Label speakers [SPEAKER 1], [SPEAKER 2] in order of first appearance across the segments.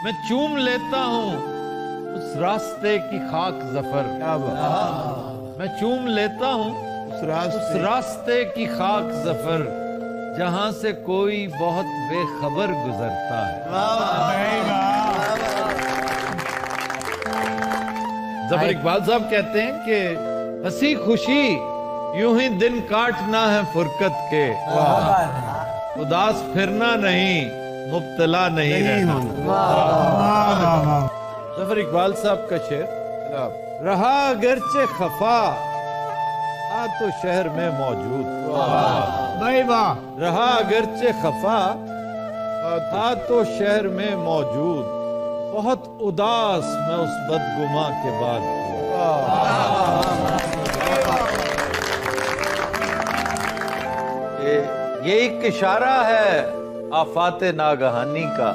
[SPEAKER 1] میں چوم لیتا ہوں اس راستے کی خاک ظفر، میں چوم لیتا ہوں اس راستے کی خاک ظفر جہاں سے کوئی بہت بے خبر گزرتا ہے۔ ظفر اقبال صاحب کہتے ہیں کہ ہنسی خوشی یوں ہی دن کاٹنا ہے فرقت کے، اداس پھرنا نہیں مبتلا نہیں رہنا۔ ظفر اقبال صاحب کا شعر، رہا اگرچہ خفا تھا تو شہر میں موجود، رہا اگرچہ خفا تھا تو شہر میں موجود، بہت اداس میں اس بدگماں کے بعد یہ ایک اشارہ ہے آفات ناگہانی کا،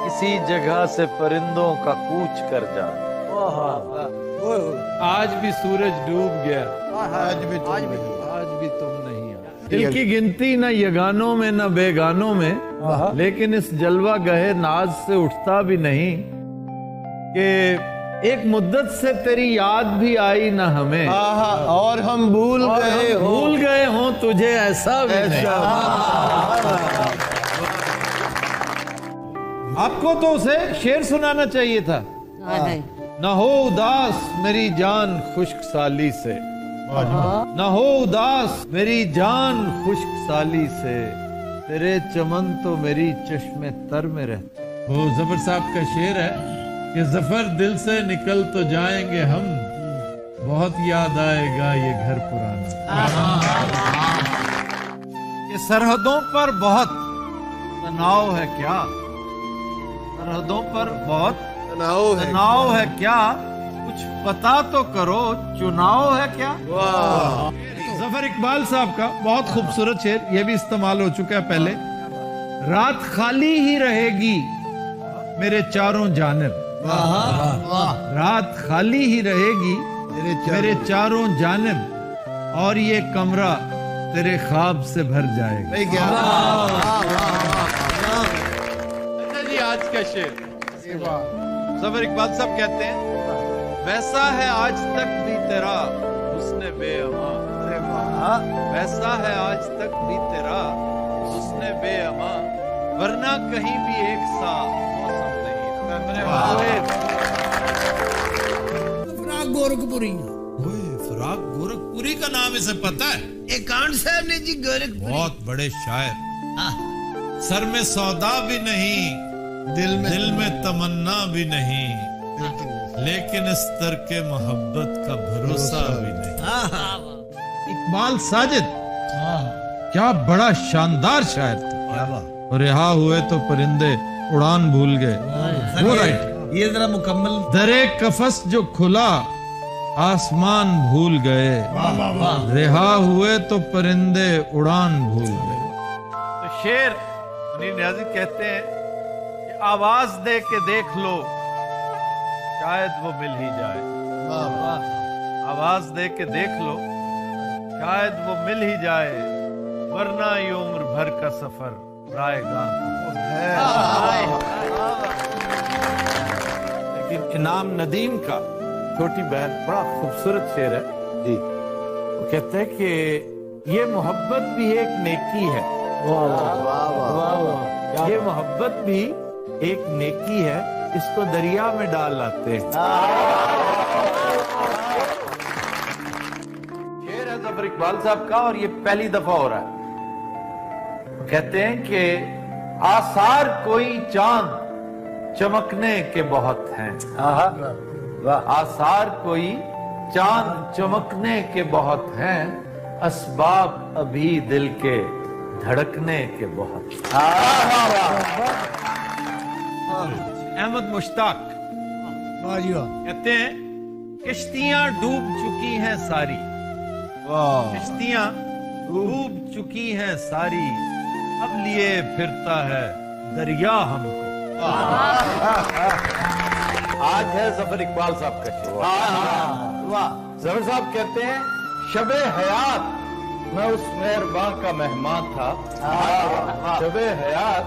[SPEAKER 1] کسی جگہ سے پرندوں کا کوچ کر جانا۔ آج بھی سورج ڈوب گیا، آج بھی تم نہیں آئے۔ دل کی گنتی نہ یگانوں میں نہ بیگانوں میں، لیکن اس جلوہ گہے ناز سے اٹھتا بھی نہیں کہ ایک مدت سے تیری یاد بھی آئی نہ ہمیں،
[SPEAKER 2] اور ہم بھول
[SPEAKER 1] گئے ہوں تجھے ایسا بھی نہیں۔ آپ کو تو اسے شعر سنانا چاہیے تھا، نہ ہو اداس میری جان خشک سالی سے، نہ ہو اداس میری جان خشک سالی سے، تیرے چمن تو میری چشم تر میں رہتے۔ وہ ظفر صاحب کا شعر ہے کہ ظفر دل سے نکل تو جائیں گے ہم، بہت یاد آئے گا یہ گھر پرانا۔ کہ سرحدوں پر بہت تناؤ ہے کیا، سرحدوں پر بہت تناؤ ہے کیا، کچھ پتا تو کرو چناؤ ہے کیا۔ ظفر اقبال صاحب کا بہت خوبصورت شعر، یہ بھی استعمال ہو چکا ہے پہلے، رات خالی ہی رہے گی میرے چاروں جانب، رات خالی ہی رہے گی میرے چاروں جانب، اور یہ کمرہ تیرے خواب سے بھر جائے گا۔ جی آج کا شعر، ظفر اقبال صاحب کہتے ہیں، ویسا ہے آج تک بھی تیرا حسن بے اما، ویسا ہے آج تک بھی تیرا حسن بے اما، ورنہ کہیں بھی ایک سا موسم نہیں۔
[SPEAKER 3] فراق گورکھپوری،
[SPEAKER 1] فراق گورکھپوری کا نام اسے پتا ہے؟
[SPEAKER 3] ایک کان صاحب نے جی گورکھپوری،
[SPEAKER 1] بہت بڑے شاعر، سر میں سودا بھی نہیں دل میں تمنا بھی نہیں، لیکن اس ترک محبت کا بھروسہ بھی نہیں۔ اقبال ساجد کیا بڑا شاندار شاعر تھا۔ رہا ہوئے تو پرندے اڑان بھول گئے، وہ رائٹ،
[SPEAKER 3] یہ ذرا مکمل،
[SPEAKER 1] درے قفس جو کھلا آسمان بھول گئے، رہا ہوئے تو پرندے اڑان بھول گئے۔ تو شعر منیر نیازی کہتے ہیں کہ آواز دے کے دیکھ لو شاید وہ مل ہی جائے، آواز دے کے دیکھ لو شاید وہ مل ہی جائے، ورنہ یہ عمر بھر کا سفر رائے گاہ۔ لیکن انعام ندیم کا چھوٹی بہن بڑا خوبصورت شعر ہے جی، وہ کہتے ہیں کہ یہ محبت بھی ایک نیکی ہے، یہ محبت بھی ایک نیکی ہے، اس کو دریا میں ڈال لاتے ہیں۔ شعر ہے ظفر اقبال صاحب کا، اور یہ پہلی دفعہ ہو رہا ہے۔ کہتے ہیں کہ آثار کوئی چاند چمکنے کے بہت ہیں، آثار کوئی چاند چمکنے کے بہت ہیں، اسباب ابھی دل کے دھڑکنے کے بہت۔ احمد مشتاق کہتے ہیں کشتیاں ڈوب چکی ہیں ساری، کشتیاں ڈوب چکی ہیں ساری، اب لیے پھرتا ہے دریا ہم کو۔ آج ہے ظفر اقبال صاحب کا شعر۔ ظفر صاحب کہتے ہیں شب حیات میں اس مہرباں کا مہمان تھا، شب حیات